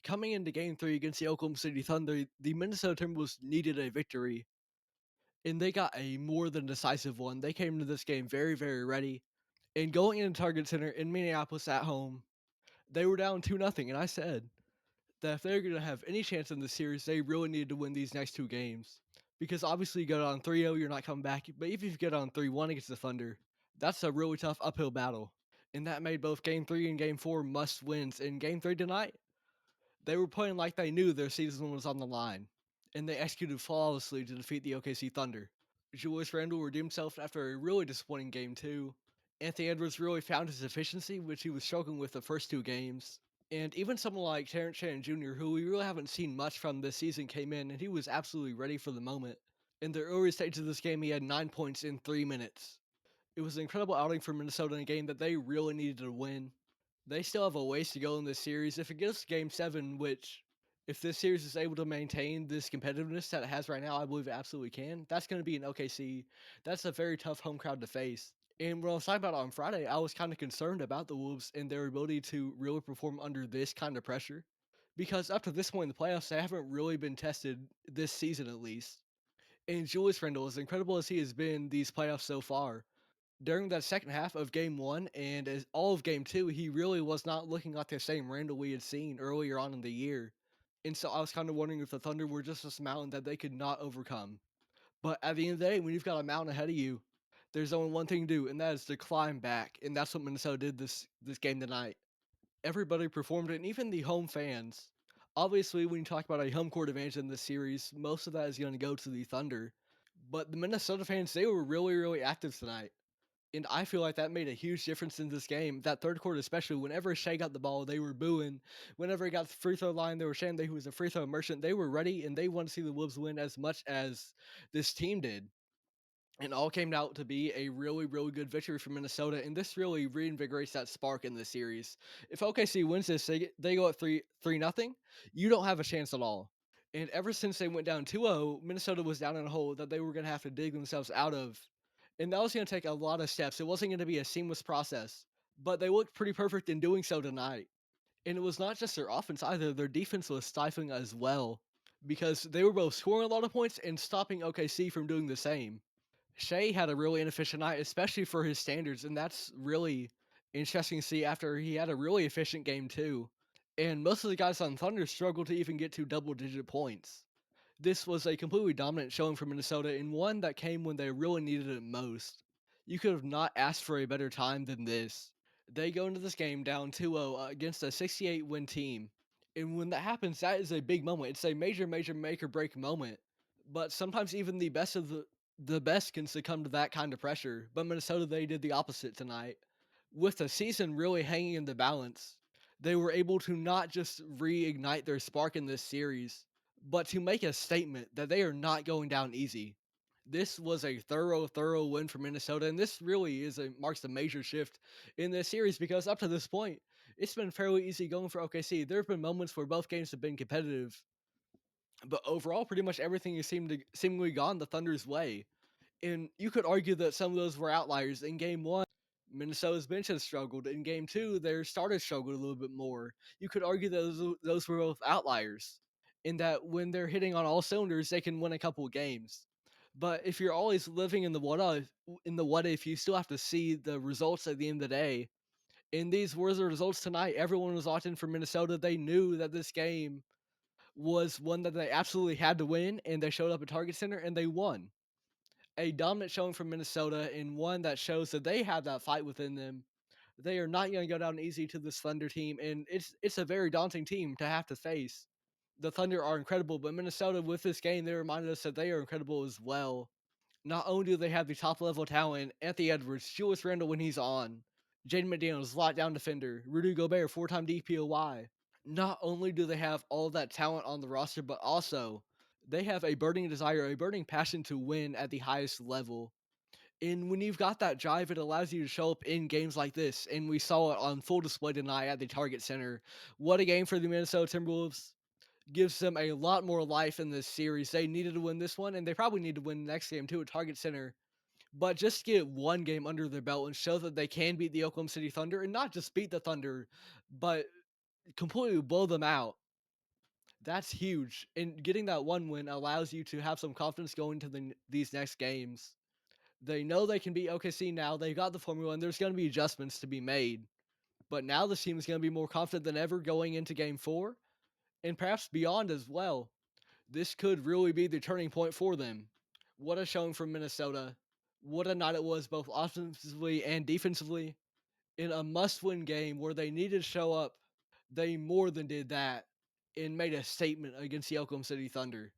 Coming into game 3 against the Oklahoma City Thunder, the Minnesota Timberwolves needed a victory, and they got a more than decisive one. They came into this game very, very ready. And going into Target Center in Minneapolis at home, they were down 2-0, and I said that if they're gonna have any chance in this series, they really needed to win these next 2 games. Because obviously you go down 3-0, you're not coming back, but even if you get on 3-1 against the Thunder, that's a really tough uphill battle. And that made both game 3 and game 4 must wins. In game 3 tonight, they were playing like they knew their season was on the line, and they executed flawlessly to defeat the OKC Thunder. Julius Randle redeemed himself after a really disappointing game 2. Anthony Edwards really found his efficiency, which he was struggling with the first 2 games. And even someone like Terrence Shannon Jr., who we really haven't seen much from this season, came in and he was absolutely ready for the moment. In the early stages of this game, he had 9 points in 3 minutes. It was an incredible outing for Minnesota in a game that they really needed to win. They still have a ways to go in this series. If it gets to game 7, which if this series is able to maintain this competitiveness that it has right now, I believe it absolutely can. That's going to be an OKC. That's a very tough home crowd to face. And when I was talking about it on Friday, I was kind of concerned about the Wolves and their ability to really perform under this kind of pressure. Because up to this point in the playoffs, they haven't really been tested this season at least. And Julius Randle, as incredible as he has been these playoffs so far, during that second half of game 1 and as all of game 2, he really was not looking like the same Randle we had seen earlier on in the year. And so I was kind of wondering if the Thunder were just this mountain that they could not overcome. But at the end of the day, when you've got a mountain ahead of you, there's only one thing to do, and that is to climb back. And that's what Minnesota did this game tonight. Everybody performed it, and even the home fans. Obviously, when you talk about a home court advantage in this series, most of that is going to go to the Thunder. But the Minnesota fans, they were really, really active tonight. And I feel like that made a huge difference in this game. That third quarter, especially, whenever Shea got the ball, they were booing. Whenever he got the free throw line, they were saying that he was a free throw merchant. They were ready, and they wanted to see the Wolves win as much as this team did. And all came out to be a really, really good victory for Minnesota. And this really reinvigorates that spark in the series. If OKC wins this, they go at 3 nothing. You don't have a chance at all. And ever since they went down 2-0, Minnesota was down in a hole that they were going to have to dig themselves out of. And that was going to take a lot of steps. It wasn't going to be a seamless process, but they looked pretty perfect in doing so tonight. And it was not just their offense either, their defense was stifling as well because they were both scoring a lot of points and stopping OKC from doing the same. Shea had a really inefficient night, especially for his standards, and that's really interesting to see after he had a really efficient game too. And most of the guys on Thunder struggled to even get to double-digit points. This was a completely dominant showing for Minnesota and one that came when they really needed it most. You could have not asked for a better time than this. They go into this game down 2-0 against a 68 win team. And when that happens, that is a big moment. It's a major, major make or break moment. But sometimes even the best of the best can succumb to that kind of pressure. But Minnesota, they did the opposite tonight. With the season really hanging in the balance, they were able to not just reignite their spark in this series, but to make a statement that they are not going down easy. This was a thorough, thorough win for Minnesota, and this really marks a major shift in this series because up to this point, it's been fairly easy going for OKC. There have been moments where both games have been competitive, but overall, pretty much everything has seemingly gone the Thunder's way. And you could argue that some of those were outliers. In game 1, Minnesota's bench has struggled. In game 2, their starters struggled a little bit more. You could argue that those were both outliers in that when they're hitting on all cylinders, they can win a couple of games. But if you're always living in the what if, you still have to see the results at the end of the day. And these were the results tonight. Everyone was watching for Minnesota. They knew that this game was one that they absolutely had to win, and they showed up at Target Center and they won. A dominant showing from Minnesota and one that shows that they have that fight within them. They are not going to go down easy to this Thunder team, and it's a very daunting team to have to face. The Thunder are incredible, but Minnesota with this game, they reminded us that they are incredible as well. Not only do they have the top level talent, Anthony Edwards, Julius Randle when he's on, Jaden McDaniels, lockdown defender, Rudy Gobert, 4-time DPOY. Not only do they have all that talent on the roster, but also they have a burning desire, a burning passion to win at the highest level. And when you've got that drive, it allows you to show up in games like this. And we saw it on full display tonight at the Target Center. What a game for the Minnesota Timberwolves. Gives them a lot more life in this series. They needed to win this one, and they probably need to win the next game too at Target Center. But just get one game under their belt and show that they can beat the Oklahoma City Thunder, and not just beat the Thunder, but completely blow them out. That's huge, and getting that one win allows you to have some confidence going to these next games. They know they can beat OKC now. They got the formula, and there's going to be adjustments to be made. But now this team is going to be more confident than ever going into Game 4, and perhaps beyond as well. This could really be the turning point for them. What a showing from Minnesota. What a night it was, both offensively and defensively. In a must win game where they needed to show up, they more than did that and made a statement against the Oklahoma City Thunder.